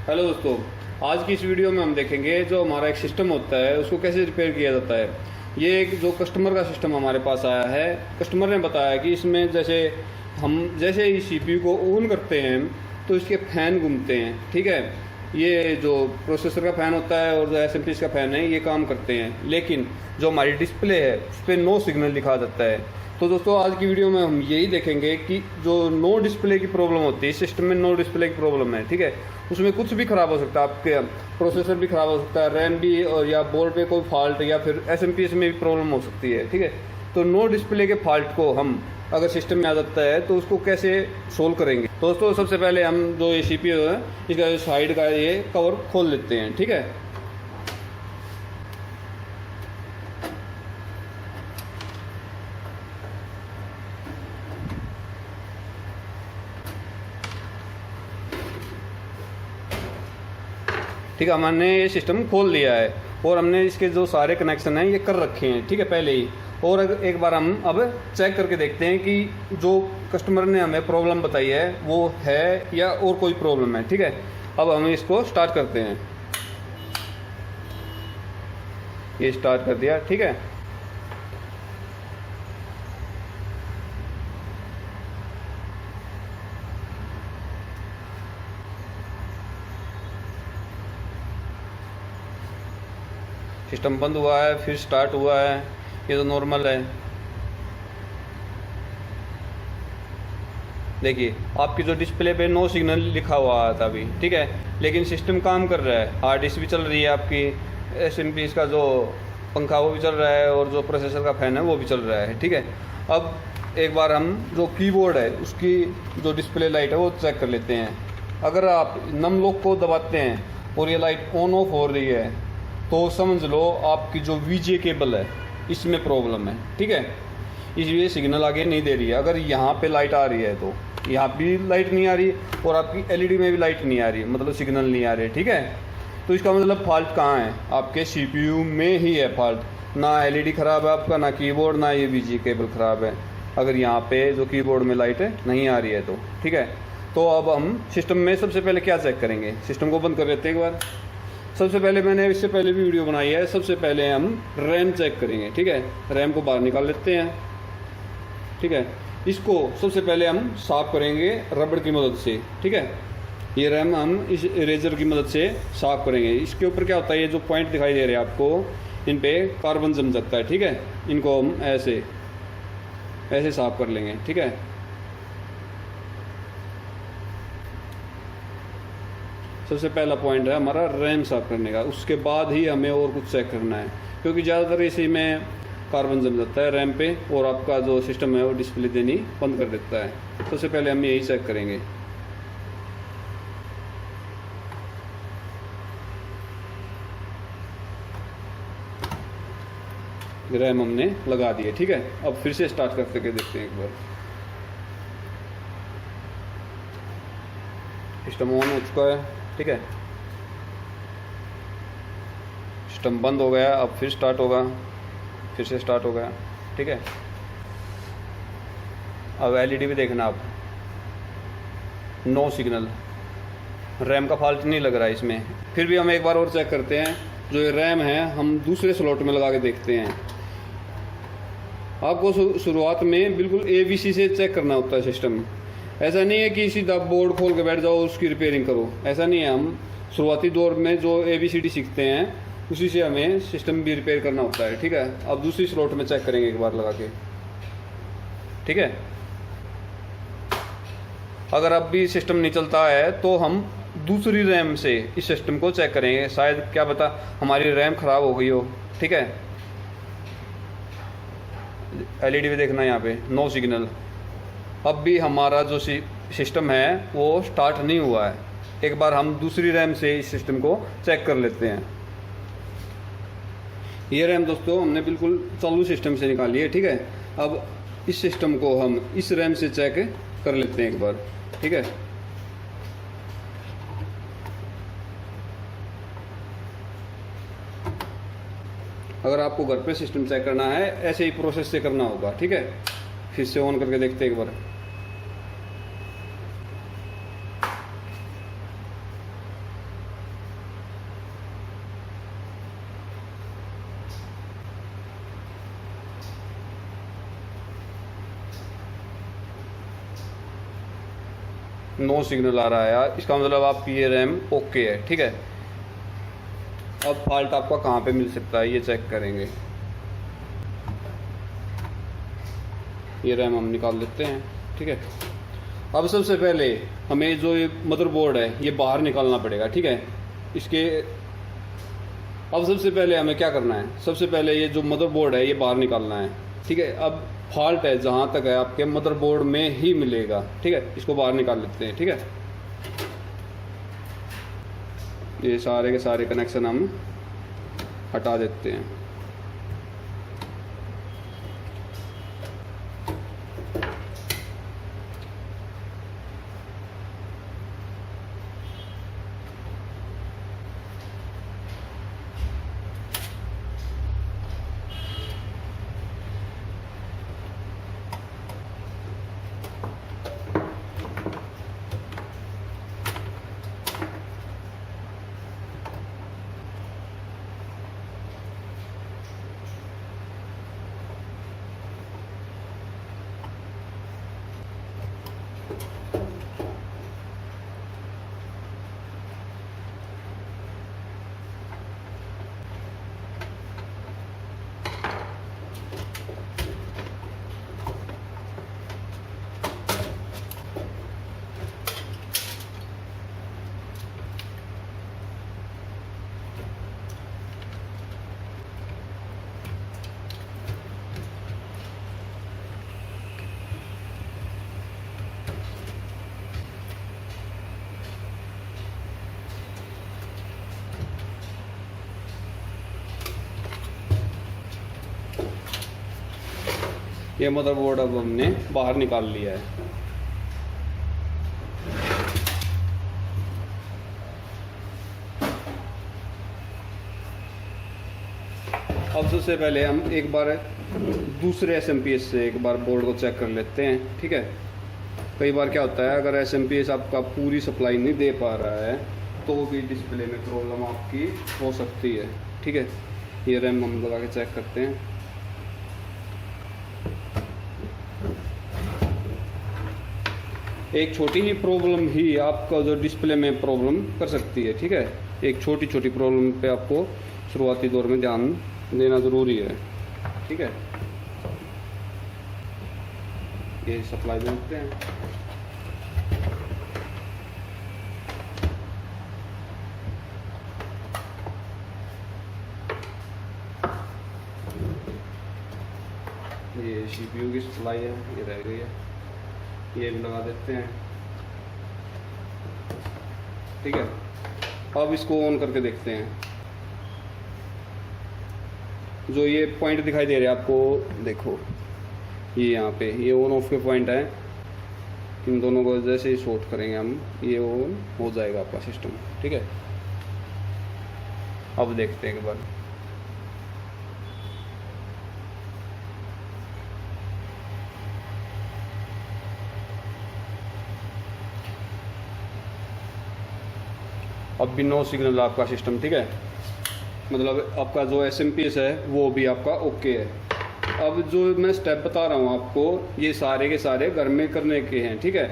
Hello दोस्तों, आज की इस वीडियो में हम देखेंगे जो हमारा एक सिस्टम होता है उसको कैसे रिपेयर किया जाता है। ये एक जो कस्टमर का सिस्टम हमारे पास आया है। कस्टमर ने बताया कि इसमें जैसे ही सीपीयू को ऑन करते हैं तो इसके फैन घूमते हैं। ठीक है, ये जो प्रोसेसर का फ़ैन होता है और जो एसएमपीएस का फ़ैन है ये काम करते हैं, लेकिन जो हमारी डिस्प्ले है उस पर नो सिग्नल दिखा जाता है। तो दोस्तों आज की वीडियो में हम यही देखेंगे कि जो नो डिस्प्ले की प्रॉब्लम होती है, सिस्टम में नो डिस्प्ले की प्रॉब्लम है, ठीक है, उसमें कुछ भी ख़राब हो सकता है। आपके प्रोसेसर भी ख़राब हो सकता है, रैम भी, और या बोर्ड पे कोई फॉल्ट, या फिर एसएमपीएस में भी प्रॉब्लम हो सकती है। ठीक है, तो नो डिस्प्ले के फॉल्ट को हम अगर सिस्टम में आ जाता है तो उसको कैसे सोल्व करेंगे। दोस्तों सबसे पहले हम जो ये सीपीयू है इसका जो साइड का ये कवर खोल लेते हैं। ठीक है, ठीक है, हमने ये सिस्टम खोल लिया है और हमने इसके जो सारे कनेक्शन हैं ये कर रखे हैं। ठीक है, पहले ही। और एक बार हम अब चेक करके देखते हैं कि जो कस्टमर ने हमें प्रॉब्लम बताई है वो है या और कोई प्रॉब्लम है। ठीक है, अब हम इसको स्टार्ट करते हैं। ये स्टार्ट कर दिया। ठीक है, सिस्टम बंद हुआ है, फिर स्टार्ट हुआ है, ये तो नॉर्मल है। देखिए आपकी जो डिस्प्ले पे नो सिग्नल लिखा हुआ था अभी, ठीक है, लेकिन सिस्टम काम कर रहा है। हार्ड डिस्क भी चल रही है, आपकी एसएमपीएस का जो पंखा वो भी चल रहा है, और जो प्रोसेसर का फ़ैन है वो भी चल रहा है। ठीक है, अब एक बार हम जो कीबोर्ड है उसकी जो डिस्प्ले लाइट है वो चेक कर लेते हैं। अगर आप नम लॉक को दबाते हैं और ये लाइट ऑन ऑफ हो रही है तो समझ लो आपकी जो वीजे केबल है इसमें प्रॉब्लम है। ठीक है, इसलिए सिग्नल आगे नहीं दे रही है। अगर यहाँ पे लाइट आ रही है तो यहाँ भी लाइट नहीं आ रही, और आपकी एलईडी में भी लाइट नहीं आ रही, मतलब सिग्नल नहीं आ रही। ठीक है, तो इसका मतलब फॉल्ट कहाँ है? आपके सीपीयू में ही है फॉल्ट। ना एलईडी ख़राब है आपका, ना कीबोर्ड, ना ये वीजे केबल ख़राब है। अगर यहाँ पे जो कीबोर्ड में लाइट नहीं आ रही है तो ठीक है। तो अब हम सिस्टम में सबसे पहले क्या चेक करेंगे, सिस्टम को बंद कर लेते हैं एक बार। सबसे पहले मैंने इससे पहले भी वीडियो बनाई है, सबसे पहले हम रैम चेक करेंगे। ठीक है, रैम को बाहर निकाल लेते हैं। ठीक है, इसको सबसे पहले हम साफ़ करेंगे रबड़ की मदद से। ठीक है, ये रैम हम इस इरेजर की मदद से साफ़ करेंगे। इसके ऊपर क्या होता है, ये जो पॉइंट दिखाई दे रहे हैं आपको, इन पे कार्बन जम सकता है। ठीक है, इनको हम ऐसे साफ़ कर लेंगे। ठीक है, सबसे पहला पॉइंट है हमारा रैम साफ़ करने का, उसके बाद ही हमें और कुछ चेक करना है, क्योंकि ज़्यादातर इसी में कार्बन जम जाता है रैम पे, और आपका जो सिस्टम है वो डिस्प्ले देनी बंद कर देता है। सबसे पहले हम यही चेक करेंगे। रैम हमने लगा दिए। ठीक है, अब फिर से स्टार्ट करके देखते हैं एक बार। सिस्टम ऑन हो चुका है। ठीक है, सिस्टम बंद हो गया, अब फिर स्टार्ट होगा, फिर से स्टार्ट हो गया। ठीक है, अब एलईडी भी देखना आप, नो सिग्नल, रैम का फॉल्ट नहीं लग रहा है इसमें। फिर भी हम एक बार और चेक करते हैं। जो ये रैम है हम दूसरे स्लॉट में लगा के देखते हैं। आपको शुरुआत में बिल्कुल एबीसी से चेक करना होता है सिस्टम। ऐसा नहीं है कि सीधा बोर्ड खोल के बैठ जाओ उसकी रिपेयरिंग करो, ऐसा नहीं है। हम शुरुआती दौर में जो ABCD सीखते हैं उसी से हमें सिस्टम भी रिपेयर करना होता है। ठीक है, अब दूसरी स्लॉट में चेक करेंगे एक बार लगा के। ठीक है, अगर अब भी सिस्टम नहीं चलता है तो हम दूसरी रैम से इस सिस्टम को चेक करेंगे, शायद क्या पता हमारी रैम ख़राब हो गई हो। ठीक है, एलईडी भी देखना, यहाँ पे नो सिग्नल। अब भी हमारा जो सिस्टम है वो स्टार्ट नहीं हुआ है। एक बार हम दूसरी रैम से इस सिस्टम को चेक कर लेते हैं। ये रैम दोस्तों हमने बिल्कुल चालू सिस्टम से निकाली है। ठीक है, अब इस सिस्टम को हम इस रैम से चेक कर लेते हैं एक बार। ठीक है, अगर आपको घर पे सिस्टम चेक करना है ऐसे ही प्रोसेस से करना होगा। ठीक है, फिर से ऑन करके देखते हैं एक बार। नो सिग्नल आ रहा है यार, इसका मतलब आपकी ये रैम ओके है, ठीक है। अब फॉल्ट आपका कहाँ पे मिल सकता है ये चेक करेंगे। ये रैम हम निकाल लेते हैं, ठीक है। अब सबसे पहले हमें जो ये मदरबोर्ड है ये बाहर निकालना पड़ेगा, ठीक है। इसके अब सबसे पहले हमें क्या करना है, सबसे पहले ये जो मदरबोर्ड है ये बाहर निकालना है, ठीक है। अब फॉल्ट है जहाँ तक है आपके मदरबोर्ड में ही मिलेगा, ठीक है। इसको बाहर निकाल लेते हैं, ठीक है। ये सारे के सारे कनेक्शन हम हटा देते हैं। ये मदरबोर्ड अब हमने बाहर निकाल लिया है। अब सबसे पहले हम एक बार दूसरे एसएमपीएस से एक बार बोर्ड को चेक कर लेते हैं, ठीक है। कई बार क्या होता है, अगर एसएमपीएस आपका पूरी सप्लाई नहीं दे पा रहा है तो भी डिस्प्ले में प्रॉब्लम आपकी हो सकती है, ठीक है। ये रैम हम लगा के चेक करते हैं। एक छोटी ही प्रॉब्लम ही आपका जो डिस्प्ले में प्रॉब्लम कर सकती है, ठीक है। एक छोटी छोटी प्रॉब्लम पे आपको शुरुआती दौर में ध्यान देना ज़रूरी है, ठीक है। ये सप्लाई देखते हैं। ये सीपीयू की सप्लाई है, ये रह गई है, ये भी लगा देते हैं, ठीक है। अब इसको ऑन करके देखते हैं। जो ये पॉइंट दिखाई दे रहे हैं आपको, देखो ये यहाँ पे ये ऑन ऑफ के पॉइंट है। इन दोनों को जैसे ही शॉर्ट करेंगे हम, ये ऑन हो जाएगा आपका सिस्टम, ठीक है। अब देखते हैं एक बार। अब भी नो सिग्नल आपका सिस्टम, ठीक है। मतलब आपका जो एसएमपीएस है वो भी आपका ओके है। अब जो मैं स्टेप बता रहा हूँ आपको, ये सारे के सारे घर में करने के हैं, ठीक है।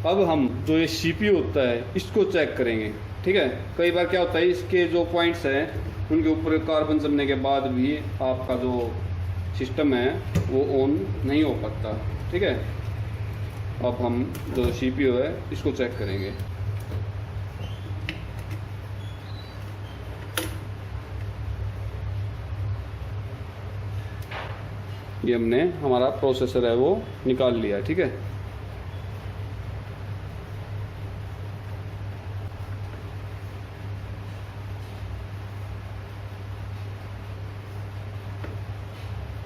अब हम जो ये सीपीयू होता है इसको चेक करेंगे, ठीक है। कई बार क्या होता है, इसके जो पॉइंट्स हैं उनके ऊपर कार्बन जमने के बाद भी आपका जो सिस्टम है वो ऑन नहीं हो पाता, ठीक है। अब हम जो सीपीयू है इसको चेक करेंगे। ये हमने हमारा प्रोसेसर है वो निकाल लिया, ठीक है।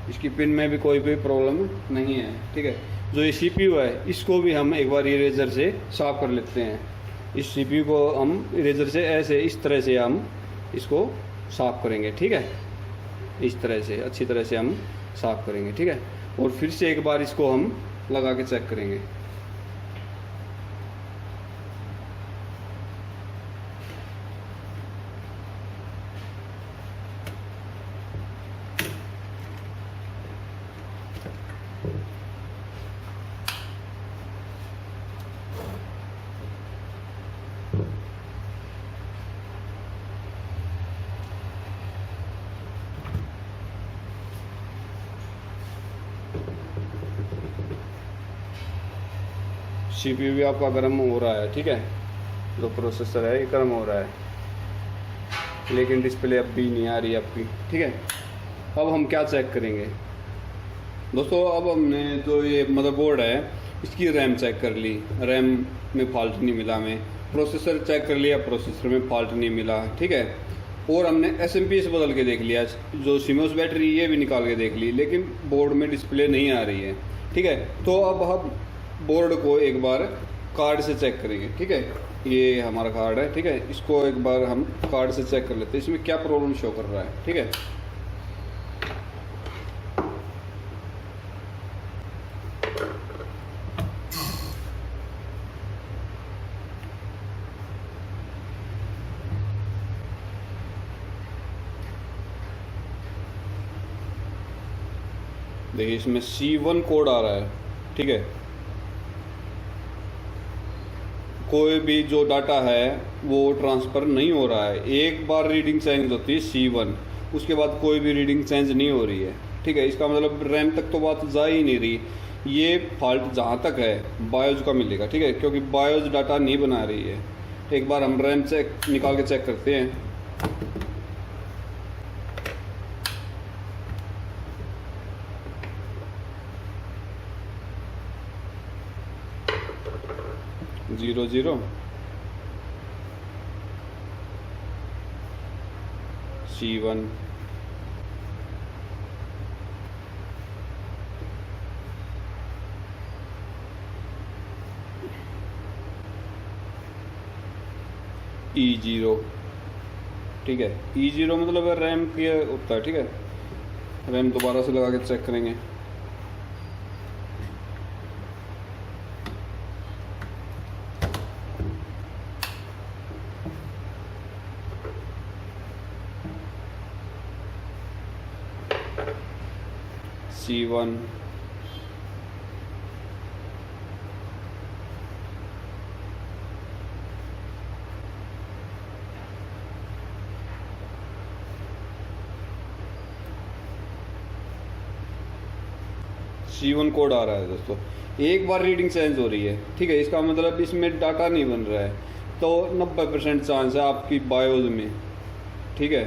इसकी पिन में भी कोई भी प्रॉब्लम नहीं है, ठीक है। जो ये सीपीयू है इसको भी हम एक बार इरेजर से साफ कर लेते हैं। इस सीपीयू को हम इरेजर से ऐसे इस तरह से हम इसको साफ करेंगे, ठीक है। इस तरह से अच्छी तरह से हम साफ करेंगे, ठीक है। और फिर से एक बार इसको हम लगा के चेक करेंगे। CPU भी आपका गर्म हो रहा है, ठीक है, जो प्रोसेसर है ये गर्म हो रहा है, लेकिन डिस्प्ले अब भी नहीं आ रही आपकी, ठीक है। अब हम क्या चेक करेंगे दोस्तों, अब हमने जो ये मदरबोर्ड है इसकी रैम चेक कर ली, रैम में फॉल्ट नहीं मिला हमें, प्रोसेसर चेक कर लिया, प्रोसेसर में फॉल्ट नहीं मिला, ठीक है। और हमने SMPS बदल के देख लिया, जो सीमोस बैटरी ये भी निकाल के देख ली, लेकिन बोर्ड में डिस्प्ले नहीं आ रही है, ठीक है। तो अब हम बोर्ड को एक बार कार्ड से चेक करेंगे, ठीक है। ये हमारा कार्ड है, ठीक है, इसको एक बार हम कार्ड से चेक कर लेते हैं इसमें क्या प्रॉब्लम शो कर रहा है, ठीक है। देखिए इसमें C1 कोड आ रहा है, ठीक है। कोई भी जो डाटा है वो ट्रांसफ़र नहीं हो रहा है, एक बार रीडिंग चेंज होती है C1, उसके बाद कोई भी रीडिंग चेंज नहीं हो रही है, ठीक है। इसका मतलब रैम तक तो बात जा ही नहीं रही, ये फॉल्ट जहाँ तक है बायोज का मिलेगा, ठीक है, क्योंकि बायोज डाटा नहीं बना रही है। एक बार हम रैम चेक निकाल के चेक करते हैं। जीरो जीरो C1 E0, ठीक है। E0 मतलब रैम की होता है, ठीक है। रैम दोबारा से लगा के चेक करेंगे। C1 C1 कोड आ रहा है दोस्तों, एक बार रीडिंग चेंज हो रही है, ठीक है। इसका मतलब इसमें डाटा नहीं बन रहा है, तो 90% चांस है आपकी बायोज में, ठीक है,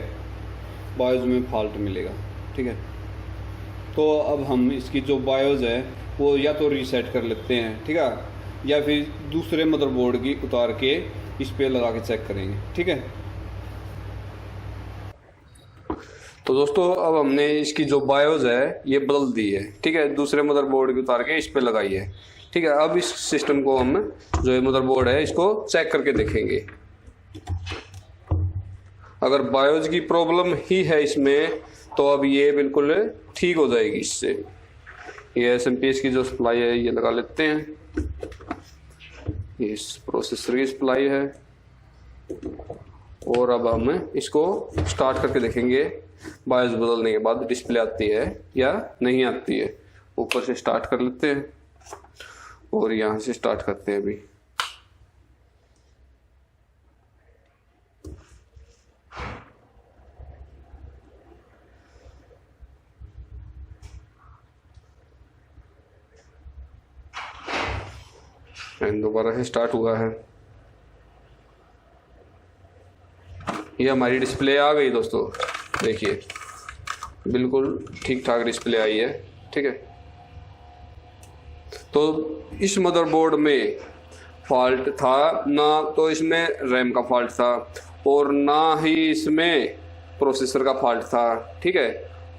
बायोज में फॉल्ट मिलेगा, ठीक है। तो अब हम इसकी जो बायोज है वो या तो रीसेट कर लेते हैं, ठीक है, या फिर दूसरे मदरबोर्ड की उतार के इस पे लगा के चेक करेंगे, ठीक है। तो दोस्तों अब हमने इसकी जो बायोज है ये बदल दी है, ठीक है, दूसरे मदरबोर्ड की उतार के इस पे लगाई है, ठीक है। अब इस सिस्टम को हम जो ये मदरबोर्ड है इसको चेक करके देखेंगे। अगर बायोज की प्रॉब्लम ही है इसमें तो अब ये बिल्कुल ठीक हो जाएगी इससे। ये SMPS की जो सप्लाई है ये लगा लेते हैं, ये प्रोसेसर की सप्लाई है, और अब हम इसको स्टार्ट करके देखेंगे बायोस बदलने के बाद डिस्प्ले आती है या नहीं आती है। ऊपर से स्टार्ट कर लेते हैं और यहाँ से स्टार्ट करते हैं अभी। दोबारा से स्टार्ट हुआ है, ये हमारी डिस्प्ले आ गई दोस्तों, देखिए बिल्कुल ठीक ठाक डिस्प्ले आई है, ठीक है। तो इस मदरबोर्ड में फॉल्ट था ना, तो इसमें रैम का फॉल्ट था और ना ही इसमें प्रोसेसर का फॉल्ट था, ठीक है,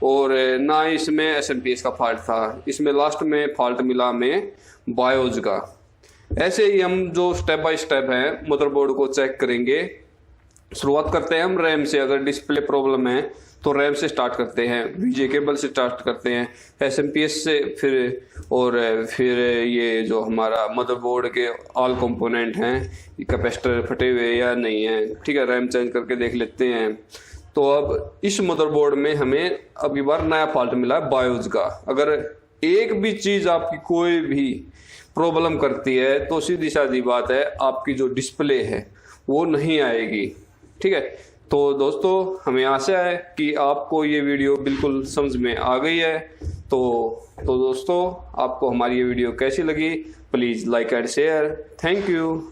और ना ही इसमें SMPS का फॉल्ट था। इसमें लास्ट में फॉल्ट मिला हमें बायोज का। ऐसे ही हम जो स्टेप बाय स्टेप है मदरबोर्ड को चेक करेंगे। शुरुआत करते हैं हम रैम से। अगर डिस्प्ले प्रॉब्लम है तो रैम से स्टार्ट करते हैं, VGA केबल से स्टार्ट करते हैं, SMPS से, फिर ये जो हमारा मदरबोर्ड के ऑल कंपोनेंट हैं, कैपेसिटर फटे हुए या नहीं है, ठीक है, रैम चेंज करके देख लेते हैं। तो अब इस मदरबोर्ड में हमें अब की बार नया फॉल्ट मिला है बायोज का। अगर एक भी चीज आपकी कोई भी प्रॉब्लम करती है तो सीधी सादी बात है आपकी जो डिस्प्ले है वो नहीं आएगी, ठीक है। तो दोस्तों हमें आशा है कि आपको ये वीडियो बिल्कुल समझ में आ गई है। तो दोस्तों, आपको हमारी ये वीडियो कैसी लगी, please like and share. Thank you.